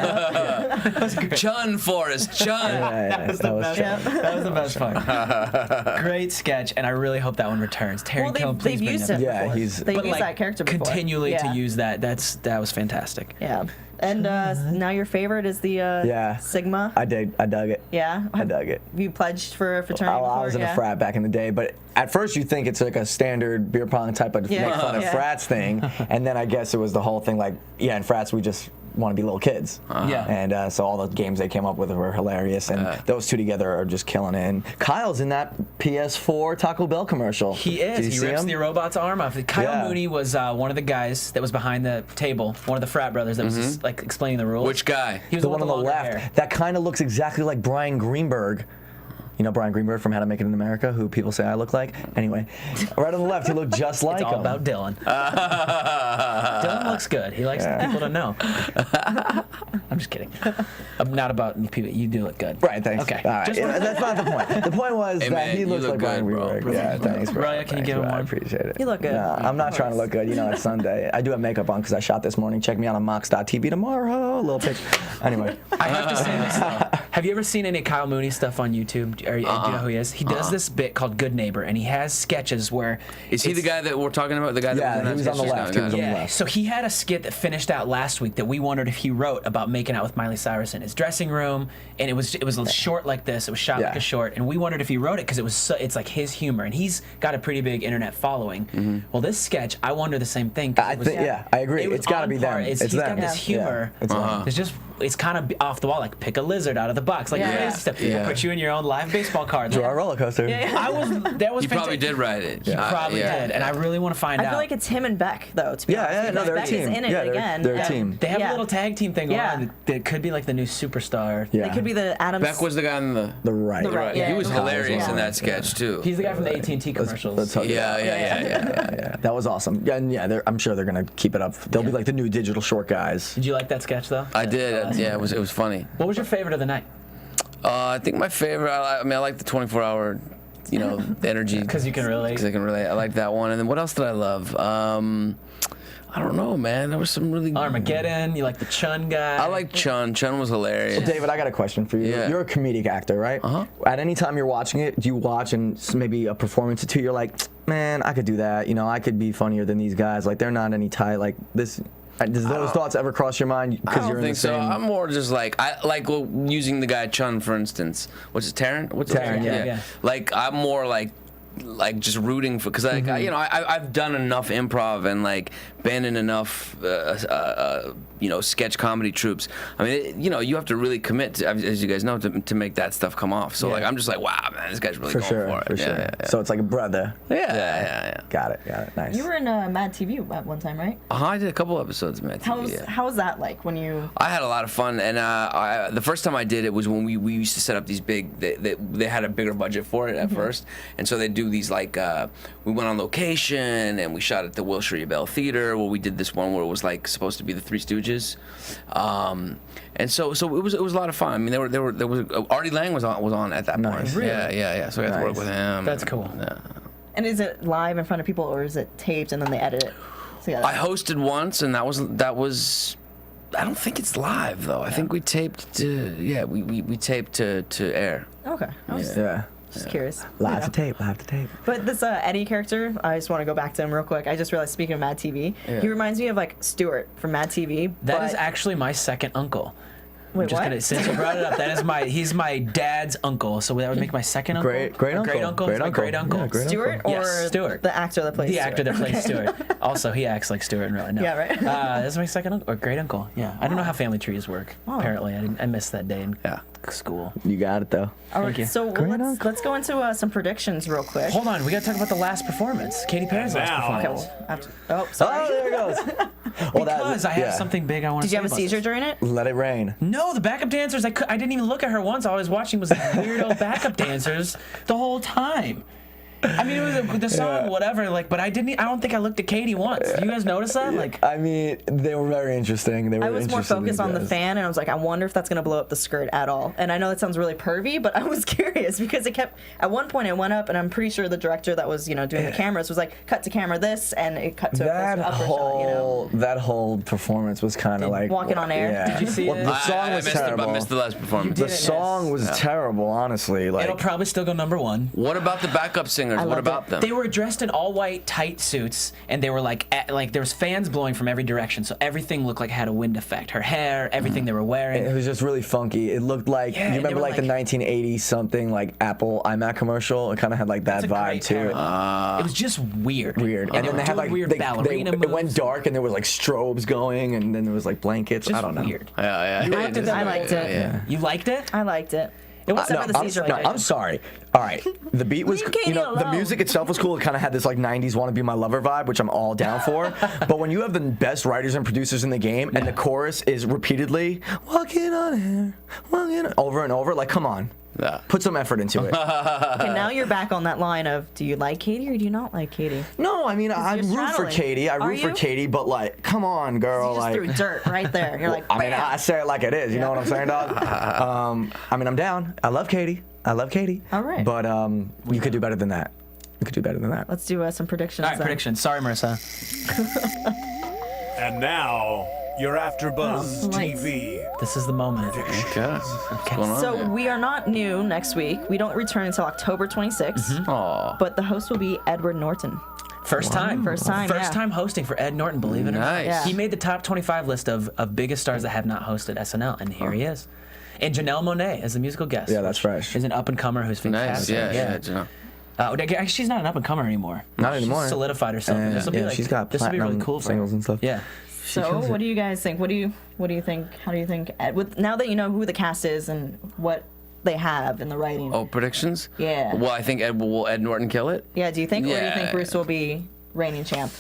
Chun, Forrest, Chun. That was the best. That was the best part. Great sketch, and I really hope that one returns. Terry Well, Killam, please they've bring used that him back. Yeah, before. he's- They've But, used like, that character before. continually Yeah. to use that. That was fantastic. Yeah. And now your favorite is the Sigma. I dug it. Yeah. I dug it. You pledged for a fraternity I before? was in yeah. a frat back in the day, but at first you think it's like a standard beer pong type of make fun of frats thing, and then I guess it was the whole thing like, in frats we just want to be little kids. Yeah. And so all the games they came up with were hilarious, and those two together are just killing it. And Kyle's in that PS4 Taco Bell commercial. He Did is. you He see rips him? the robot's arm off. Kyle Yeah. Mooney was one of the guys that was behind the table, one of the frat brothers that was just, like explaining the rules. Which guy? He was The one on the longer left. hair. That kind of looks exactly like Brian Greenberg. You know Brian Greenberg from How to Make It in America, who people say I look like? Anyway, right on the left, he looked just like It's all him. about Dylan. Dylan looks good. He likes people to know. I'm just kidding. I'm not about people. You do look good. Right, thanks. Okay. All right. That's not the point. The point was Hey, that man, he you looks look like Brian good, bro. Greenberg. Yeah, thanks, bro. Roya, can you Thanks, give him bro. I one? appreciate it. You look good. No, I'm not trying to look good. You know, it's Sunday. I do have makeup on because I shot this morning. Check me out on mox.tv tomorrow. A little pitch. Anyway. I have to say this though. Have you ever seen any Kyle Mooney stuff on YouTube? Do you know who he is? He does this bit called Good Neighbor, and he has sketches where. Is he the guy that we're talking about? The guy that he was on the left. He was on the Yeah, left. so he had a skit that finished out last week that we wondered if he wrote about making out with Miley Cyrus in his dressing room, and it was short like this. It was shot like a short, and we wondered if he wrote it because it's like his humor, and he's got a pretty big internet following. Well, this sketch, I wonder the same thing. I agree. It's got to be them. He's It's got them. this humor. Yeah, It's just. It's kind of off the wall, like pick a lizard out of the box, like crazy stuff. People put you in your own live baseball card. Draw a roller coaster. That was. He probably did write it. He probably did, and I really want to find out. I feel like it's him and Beck, though. To be honest, no, they're a Beck team. is in it again. They're a team. They have a little tag team thing going Yeah. on that could be like the new superstar. Yeah. They could be the Adams. Beck was the guy on the right. The right, yeah. He was hilarious Yeah. in that sketch too. He's the guy from the AT&T commercials. Yeah. That was awesome. Yeah, and I'm sure they're gonna keep it up. They'll be like the new digital short guys. Did you like that sketch though? I did. Yeah, it was funny. What was your favorite of the night? I think my favorite. I like the 24-hour, energy. Because you can relate. Because I can relate. I like that one. And then what else did I love? I don't know, man. There was some really. Armageddon. You like the Chun guy? I like Chun. Chun was hilarious. So David, I got a question for you. Yeah. You're a comedic actor, right? At any time you're watching it, do you watch and maybe a performance or two, you're like, man, I could do that. I could be funnier than these guys. Like they're not any tight. Like this. Does those thoughts ever cross your mind? I don't think so. I'm more just like I like using the guy Chun for instance. What's it, Taryn? What's Taryn, yeah. Like I'm more like just rooting for because I've done enough improv and like been in enough sketch comedy troupes. I mean you have to really commit to, as you guys know, to make that stuff come off. So like I'm just like wow man, this guy's really going for it. For sure. Yeah. So it's like a brother. Yeah. Got it. Nice. You were in Mad TV at one time, right? I did a couple episodes of Mad TV. How was that like when you? I had a lot of fun, and the first time I did it was when we used to set up these big. They had a bigger budget for it at first, and so they do these like we went on location and we shot at the Wilshire Bell Theater where we did this one where it was like supposed to be the Three Stooges, and so it was a lot of fun. I mean there was Artie Lang was on at that point. Really? Yeah. So I got to work with him. That's cool. Yeah. And is it live in front of people or is it taped and then they edit it? together? I hosted once, and that was. I don't think it's live though. I think we taped to. Yeah, we taped to air. Okay. I was Yeah. just curious. Live Yeah. to tape. But this Eddie character, I just want to go back to him real quick. I just realized, speaking of Mad TV, he reminds me of like Stuart from Mad TV. That is but- actually my second uncle. Wait, Just what? gonna, since you brought it up, he's my dad's uncle, so that would make my second uncle. Great Or uncle. Great uncle. Great It's my uncle. great uncle. Yeah, great Stuart or Yes, Stuart. the actor that plays The Stuart? actor that plays Stuart. Also, he acts like Stuart in real life. No. Yeah, right. That's my second uncle, or great uncle. Yeah, I don't know how family trees work. Wow. Apparently, I missed that day in school. You got it though. All Thank you. right, so let's go into some predictions real quick. Hold on, we gotta talk about the last performance, Katy Perry's last Now. performance. Oh, sorry. Oh, there it goes. Well, Because I have something big I want to Did say you have a about seizure this. during it? Let it rain. No, the backup dancers. I didn't even look at her once. All I was watching was the weirdo backup dancers the whole time. I mean, it was the song, whatever. Like, but I don't think I looked at Katy once. Do you guys notice that? Like, I mean, they were very interesting. I was more focused on the fan, and I was like, I wonder if that's gonna blow up the skirt at all. And I know that sounds really pervy, but I was curious because it kept. At one point, it went up, and I'm pretty sure the director that was doing the cameras was like, cut to camera this, and it cut to that a upper shot. that whole performance was kind of like walking on air. Yeah. Did you see it? The song was I terrible. missed the last performance. The song was terrible, honestly. Like it'll probably still go #1. What about the backup singers? What loved about it. them? They were dressed in all white tight suits, and they were like there was fans blowing from every direction, so everything looked like it had a wind effect. Her hair, everything they were wearing. it was just really funky. It looked like Yeah, you they remember were like the 1980s something like Apple iMac commercial. It kind of had like that It's a vibe great to it. parody. It was just weird. Weird. And, then they had doing like weird ballerina moves. it went dark and there was like strobes going and then there was like blankets. Just I don't know. weird. Yeah. I liked it. Yeah. You liked it? I liked it. It was Except for the seizure. I'm sorry. All right, the beat was, Leave Katy the alone. music itself was cool. It kind of had this like '90s "Wanna Be My Lover" vibe, which I'm all down for. But when you have the best writers and producers in the game, and the chorus is repeatedly "Walking on air," over and over, like, come on, put some effort into it. Okay, now you're back on that line of, do you like Katy or do you not like Katy? No, I mean I you're root for straddling. Katy. I Are root for you? Katy, but like, come on, girl, You just like. threw dirt right there. You're like, I mean, bam. I say it like it is. You know what I'm saying, dog? I mean, I'm down. I love Katy. All right. But you could do better than that. You could do better than that. Let's do some predictions. All right, then. predictions. Sorry, Marissa. And now, Your AfterBuzz lights. TV. This is the moment. Okay. What's going on So here? we are not new next week. We don't return until October 26th. Aw. But the host will be Edward Norton. First time. First time, First yeah. time hosting for Ed Norton, believe it or not. Nice. Yeah. He made the top 25 list of biggest stars that have not hosted SNL, and here he is. And Janelle Monáe as the musical guest. Yeah, that's fresh. Is an up-and-comer who's Nice. fantastic. Yeah. You know. Actually, she's not an up-and-comer anymore. Not anymore. She's solidified herself. And, This will be yeah, like, she's got this will be really platinum cool for singles her. and stuff. Yeah. So what do you guys think? What do you think? How do you think? Now that you know who the cast is and what they have in the writing. Oh, predictions? Yeah. Well, I think will Ed Norton kill it? Yeah. Do you think? Or do you Yeah. think Bruce will be reigning champ?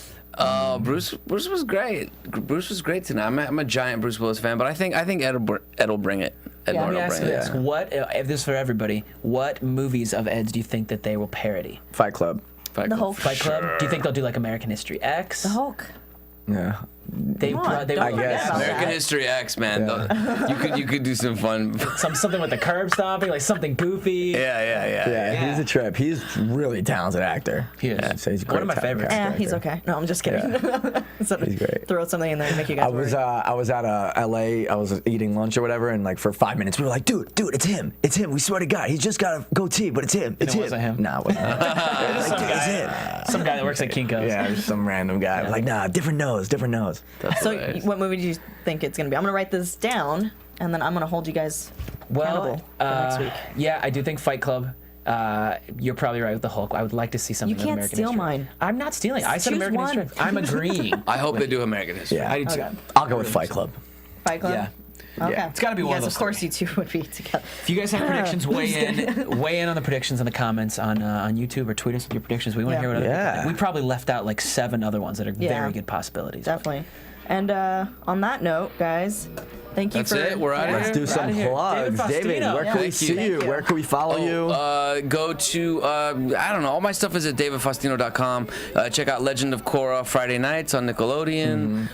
Bruce was great. Bruce was great tonight. I'm a giant Bruce Willis fan, but I think Ed will bring it. Ed Yeah. Norton Let me will ask bring you it. this. What, if this is for everybody, what movies of Ed's do you think that they will parody? Fight Club. Fight The Club. Hulk. Fight Club? Do you think they'll do like American History X? The Hulk. Yeah. They, Come on, they don't I forget guess. about American that. History X, man. You could do some fun. something with the curb stomping, like something goofy. Yeah. Yeah, he's a trip. He's a really talented actor. He is. I'd say he's a One of great my favorites. actor. He's okay. No, I'm just kidding. He's great. Throw something in there and make you guys worry. I was at LA. I was eating lunch or whatever, and like for 5 minutes, we were like, "Dude, it's him. It's him. We swear to God, he's just got a goatee, but it's him. It's it him." wasn't him? Nah, it wasn't him. Some Dude, it's him. guy, some guy that works at Kinko's. Yeah, it was some random guy. Like, nah, different nose. That's So, hilarious. what movie do you think it's gonna be? I'm gonna write this down, and then I'm gonna hold you guys accountable for next week. Yeah, I do think Fight Club. You're probably right with the Hulk. I would like to see something. You with can't American steal history. mine. I'm not stealing. I said Choose American one. history. I'm agreeing. I hope they do American History. Yeah, I do too. Okay. I'll go with Fight Club. Fight Club. Yeah. Okay. Yeah. It's gotta be You one guys, of those of course, three. you two would be together. If you guys have predictions, weigh in on the predictions in the comments on YouTube or tweet us with your predictions. We want to Yeah. hear what other people Yeah. think. We probably left out like 7 other ones that are Yeah. very good possibilities. Definitely. And on that note, guys, thank you That's for. it? We're outta Let's here? do We're some outta here. plugs. David David, Faustino. where Yeah. can we Thank see you. you? Thank you. Where can we follow you? Go to I don't know. All my stuff is at davidfaustino.com. Check out Legend of Korra Friday nights on Nickelodeon.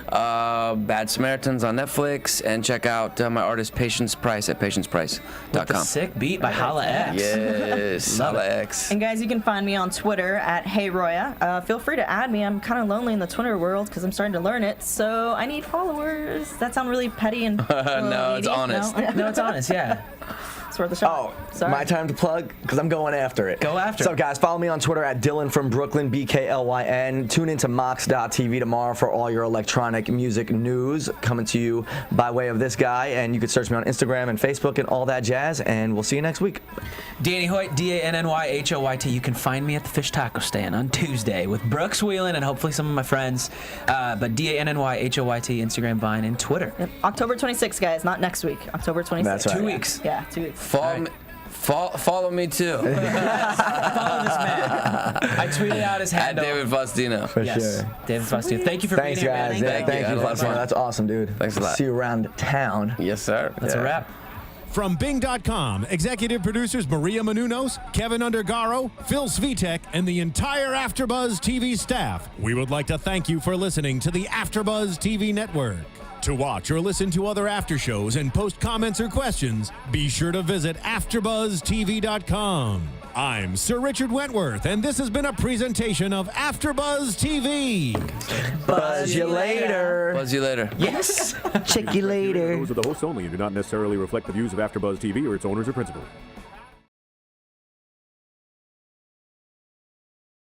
Bad Samaritans on Netflix, and check out my artist Patience Price at With the patienceprice.com. sick beat by Holla X. Yes, Love Holla it. X. And guys, you can find me on Twitter at Hey Roya. Feel free to add me. I'm kind of lonely in the Twitter world because I'm starting to learn it, so I need followers. That sounds really petty and No, it's needy. honest. No? No, it's honest. Yeah. It's worth a shot. Oh, Sorry. my time to plug because I'm going after it. Go after So, it. guys, follow me on Twitter at Dylan from Brooklyn, BKLYN. Tune into Mox.tv tomorrow for all your electronic music news coming to you by way of this guy. And you can search me on Instagram and Facebook and all that jazz. And we'll see you next week. Danny Hoyt, DANNYHOYT. You can find me at the Fish Taco Stand on Tuesday with Brooks Wheelan and hopefully some of my friends. But DANNYHOYT, Instagram, Vine, and Twitter. Yep. October 26th, guys, not next week. October 26th. That's right. 2 weeks. Yeah, 2 weeks. Follow me too. Follow this man. I tweeted out his At handle. David Faustino. For Yes, sure. David Faustino. Thank you for Thanks, being here, man. guys. Yeah, Thank you. thank I had you. a lot of fun. That's awesome, dude. Thanks a lot. See you around town. Yes, sir. That's a wrap. From Bing.com, executive producers Maria Menounos, Kevin Undergaro, Phil Svitek, and the entire AfterBuzz TV staff, we would like to thank you for listening to the AfterBuzz TV network. To watch or listen to other after shows and post comments or questions, be sure to visit AfterBuzzTV.com. I'm Sir Richard Wentworth, and this has been a presentation of AfterBuzz TV. Buzz you later. Buzz you later. Yes. Check you later. Those are the hosts only and do not necessarily reflect the views of AfterBuzz TV or its owners or principals.